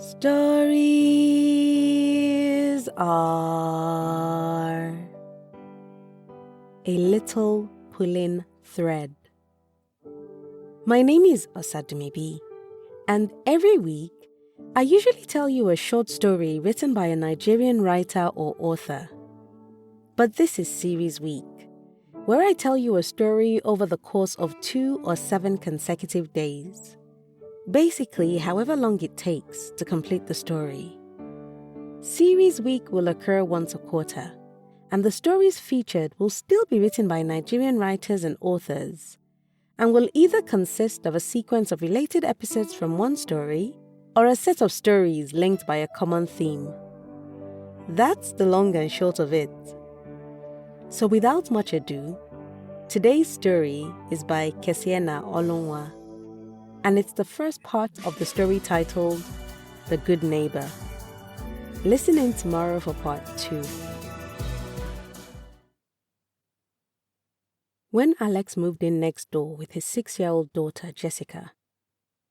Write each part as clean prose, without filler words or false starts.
Stories are a little pulling thread. My name is Osadumebi, and every week I usually tell you a short story written by a Nigerian writer or author. But this is Series Week, where I tell you a story over the course of 2 or 7 consecutive days. Basically, however long it takes to complete the story. Series Week will occur once a quarter, and the stories featured will still be written by Nigerian writers and authors, and will either consist of a sequence of related episodes from one story, or a set of stories linked by a common theme. That's the long and short of it. So without much ado, today's story is by Kesiena Olunwa, and it's the first part of the story titled The Good Neighbor. Listen in tomorrow for part 2. When Alex moved in next door with his 6-year-old daughter, Jessica,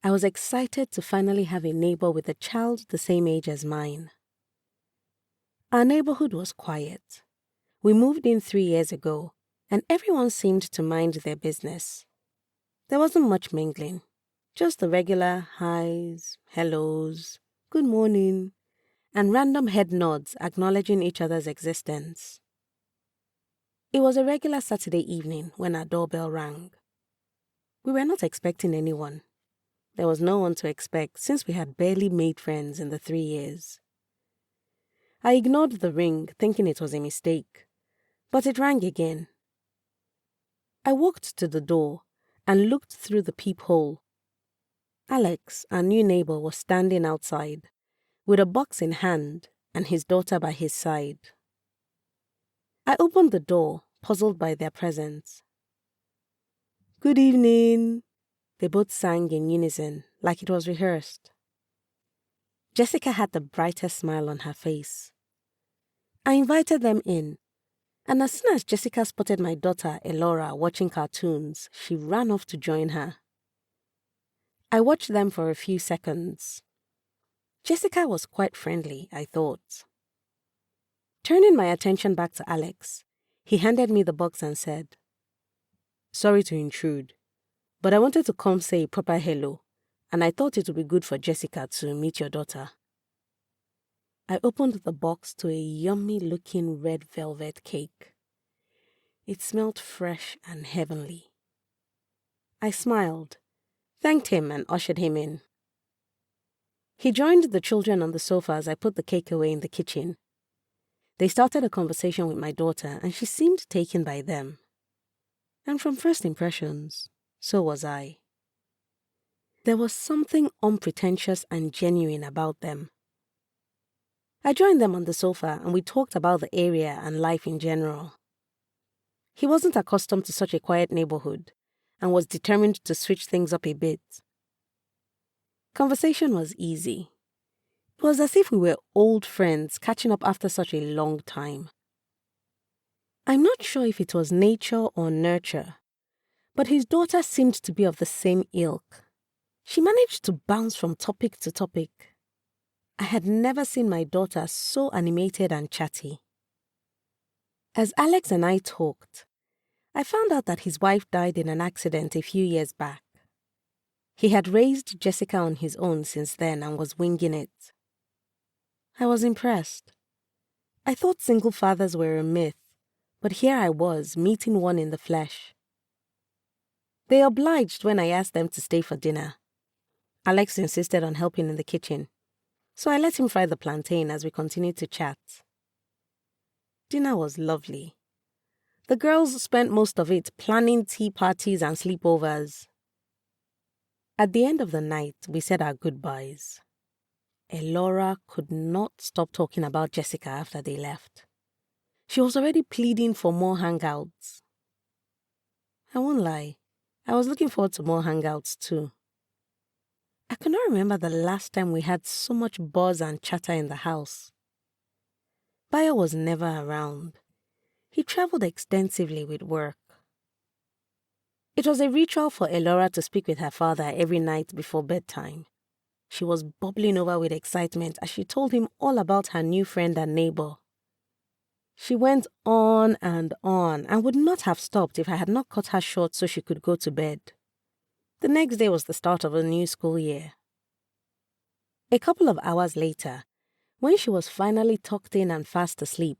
I was excited to finally have a neighbor with a child the same age as mine. Our neighborhood was quiet. We moved in 3 years ago, and everyone seemed to mind their business. There wasn't much mingling. Just the regular highs, hellos, good morning, and random head nods acknowledging each other's existence. It was a regular Saturday evening when our doorbell rang. We were not expecting anyone. There was no one to expect since we had barely made friends in the 3 years. I ignored the ring, thinking it was a mistake, but it rang again. I walked to the door and looked through the peephole. Alex, our new neighbor, was standing outside, with a box in hand and his daughter by his side. I opened the door, puzzled by their presence. "Good evening," they both sang in unison, like it was rehearsed. Jessica had the brightest smile on her face. I invited them in, and as soon as Jessica spotted my daughter, Elora, watching cartoons, she ran off to join her. I watched them for a few seconds. Jessica was quite friendly, I thought. Turning my attention back to Alex, he handed me the box and said, "Sorry to intrude, but I wanted to come say a proper hello, and I thought it would be good for Jessica to meet your daughter." I opened the box to a yummy-looking red velvet cake. It smelled fresh and heavenly. I smiled, thanked him, and ushered him in. He joined the children on the sofa as I put the cake away in the kitchen. They started a conversation with my daughter, and she seemed taken by them. And from first impressions, so was I. There was something unpretentious and genuine about them. I joined them on the sofa, and we talked about the area and life in general. He wasn't accustomed to such a quiet neighborhood, and was determined to switch things up a bit. Conversation was easy. It was as if we were old friends catching up after such a long time. I'm not sure if it was nature or nurture, but his daughter seemed to be of the same ilk. She managed to bounce from topic to topic. I had never seen my daughter so animated and chatty. As Alex and I talked, I found out that his wife died in an accident a few years back. He had raised Jessica on his own since then and was winging it. I was impressed. I thought single fathers were a myth, but here I was, meeting one in the flesh. They obliged when I asked them to stay for dinner. Alex insisted on helping in the kitchen, so I let him fry the plantain as we continued to chat. Dinner was lovely. The girls spent most of it planning tea parties and sleepovers. At the end of the night, we said our goodbyes. Elora could not stop talking about Jessica after they left. She was already pleading for more hangouts. I won't lie, I was looking forward to more hangouts too. I could not remember the last time we had so much buzz and chatter in the house. Bayo was never around. He traveled extensively with work. It was a ritual for Elora to speak with her father every night before bedtime. She was bubbling over with excitement as she told him all about her new friend and neighbor. She went on and would not have stopped if I had not cut her short so she could go to bed. The next day was the start of a new school year. A couple of hours later, when she was finally tucked in and fast asleep,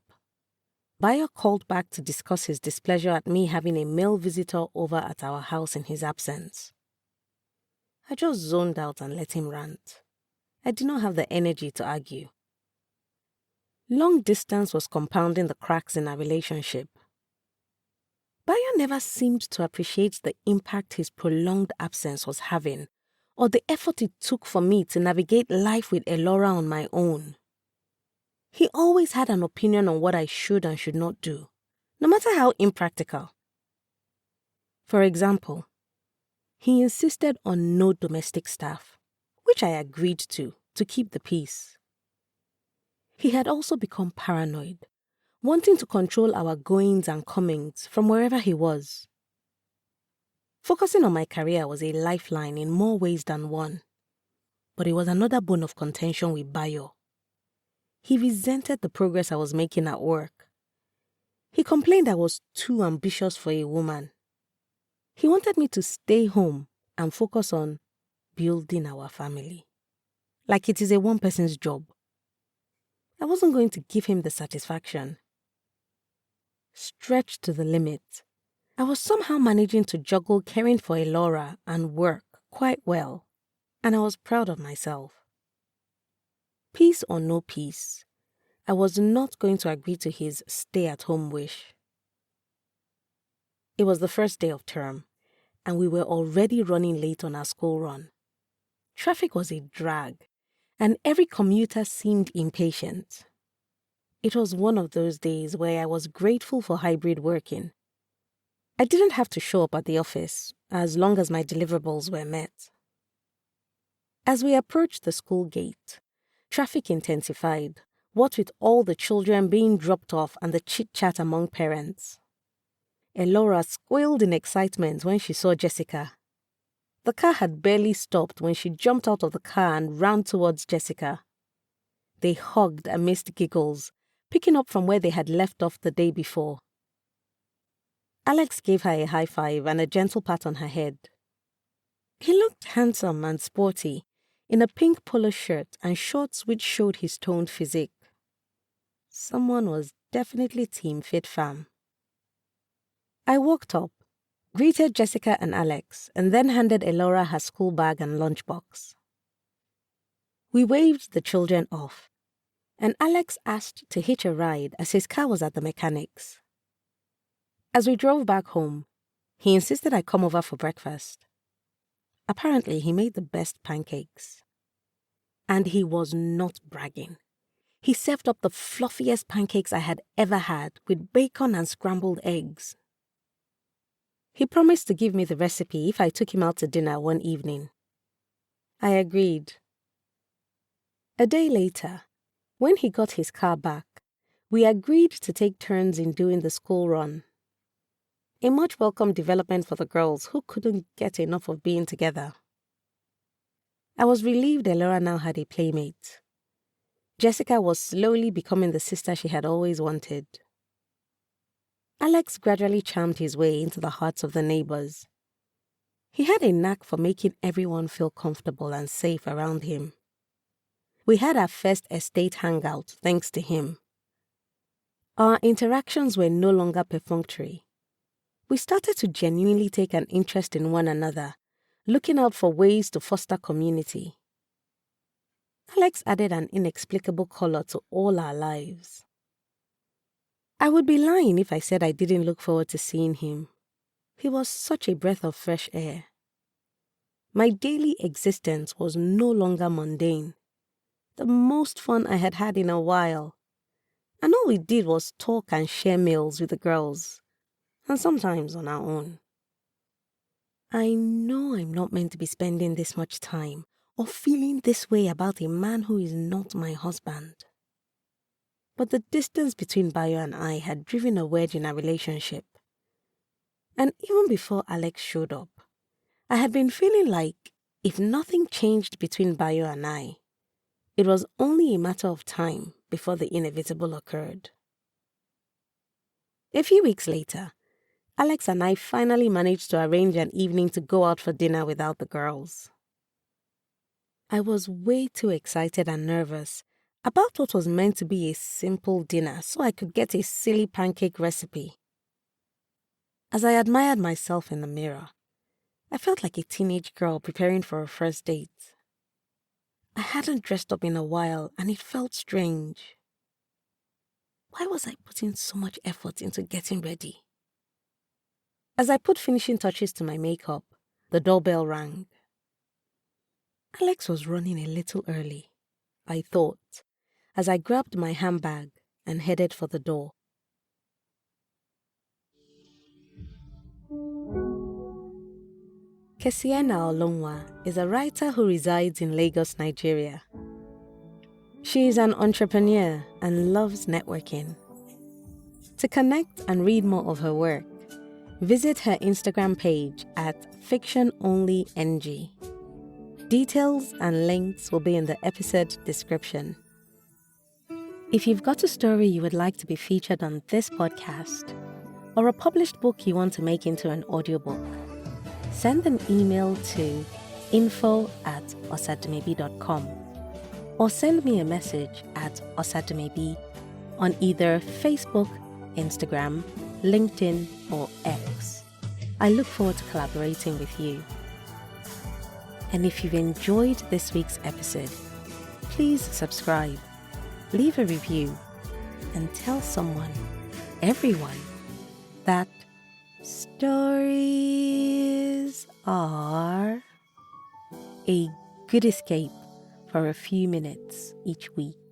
Bayo called back to discuss his displeasure at me having a male visitor over at our house in his absence. I just zoned out and let him rant. I did not have the energy to argue. Long distance was compounding the cracks in our relationship. Bayo never seemed to appreciate the impact his prolonged absence was having, or the effort it took for me to navigate life with Elora on my own. He always had an opinion on what I should and should not do, no matter how impractical. For example, he insisted on no domestic staff, which I agreed to keep the peace. He had also become paranoid, wanting to control our goings and comings from wherever he was. Focusing on my career was a lifeline in more ways than one, but it was another bone of contention with Bayo. He resented the progress I was making at work. He complained I was too ambitious for a woman. He wanted me to stay home and focus on building our family, like it is a one-person's job. I wasn't going to give him the satisfaction. Stretched to the limit, I was somehow managing to juggle caring for Elora and work quite well, and I was proud of myself. Peace or no peace, I was not going to agree to his stay-at-home wish. It was the first day of term, and we were already running late on our school run. Traffic was a drag, and every commuter seemed impatient. It was one of those days where I was grateful for hybrid working. I didn't have to show up at the office as long as my deliverables were met. As we approached the school gate, traffic intensified, what with all the children being dropped off and the chit-chat among parents. Elora squealed in excitement when she saw Jessica. The car had barely stopped when she jumped out of the car and ran towards Jessica. They hugged amidst giggles, picking up from where they had left off the day before. Alex gave her a high five and a gentle pat on her head. He looked handsome and sporty, in a pink polo shirt and shorts which showed his toned physique. Someone was definitely Team Fit Fam. I walked up, greeted Jessica and Alex, and then handed Elora her school bag and lunchbox. We waved the children off, and Alex asked to hitch a ride as his car was at the mechanic's. As we drove back home, he insisted I come over for breakfast. Apparently, he made the best pancakes. And he was not bragging. He served up the fluffiest pancakes I had ever had with bacon and scrambled eggs. He promised to give me the recipe if I took him out to dinner one evening. I agreed. A day later, when he got his car back, we agreed to take turns in doing the school run. A much welcome development for the girls who couldn't get enough of being together. I was relieved Elora now had a playmate. Jessica was slowly becoming the sister she had always wanted. Alex gradually charmed his way into the hearts of the neighbors. He had a knack for making everyone feel comfortable and safe around him. We had our first estate hangout thanks to him. Our interactions were no longer perfunctory. We started to genuinely take an interest in one another, looking out for ways to foster community. Alex added an inexplicable color to all our lives. I would be lying if I said I didn't look forward to seeing him. He was such a breath of fresh air. My daily existence was no longer mundane. The most fun I had had in a while. And all we did was talk and share meals with the girls, and sometimes on our own. I know I'm not meant to be spending this much time or feeling this way about a man who is not my husband. But the distance between Bayo and I had driven a wedge in our relationship. And even before Alex showed up, I had been feeling like If nothing changed between Bayo and I, it was only a matter of time before the inevitable occurred. A few weeks later, Alex and I finally managed to arrange an evening to go out for dinner without the girls. I was way too excited and nervous about what was meant to be a simple dinner so I could get a silly pancake recipe. As I admired myself in the mirror, I felt like a teenage girl preparing for a first date. I hadn't dressed up in a while and it felt strange. Why was I putting so much effort into getting ready? As I put finishing touches to my makeup, the doorbell rang. Alex was running a little early, I thought, as I grabbed my handbag and headed for the door. Kesiena Olunwa is a writer who resides in Lagos, Nigeria. She is an entrepreneur and loves networking. To connect and read more of her work, visit her Instagram page at fictiononlyng. Details and links will be in the episode description. If you've got a story you would like to be featured on this podcast, or a published book you want to make into an audiobook, send an email to info@osadumebi.com or send me a message at osadumebi on either Facebook, Instagram, LinkedIn, or X. I look forward to collaborating with you. And if you've enjoyed this week's episode, please subscribe, leave a review, and tell someone, everyone, that stories are a good escape for a few minutes each week.